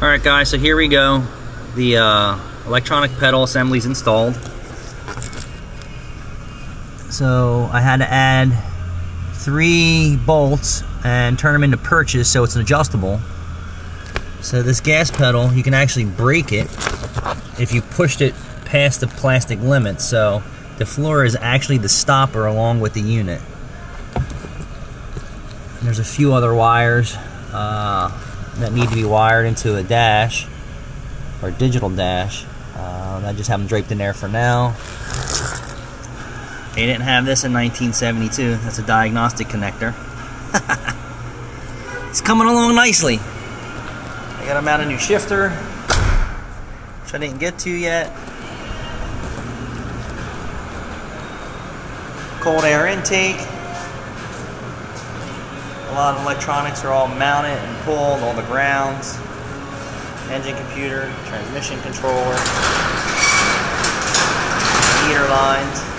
Alright guys, so here we go. The electronic pedal assembly is installed. So I had to add 3 bolts and turn them into perches so it's adjustable. So this gas pedal, you can actually break it if you pushed it past the plastic limit. So the floor is actually the stopper along with the unit. And there's a few other wires that need to be wired into a dash, or a digital dash. I just have them draped in there for now. They didn't have this in 1972. That's a diagnostic connector. It's coming along nicely. I got to mount a new shifter, which I didn't get to yet. Cold air intake. A lot of electronics are all mounted and pulled, all the grounds. Engine computer, transmission controller, meter lines.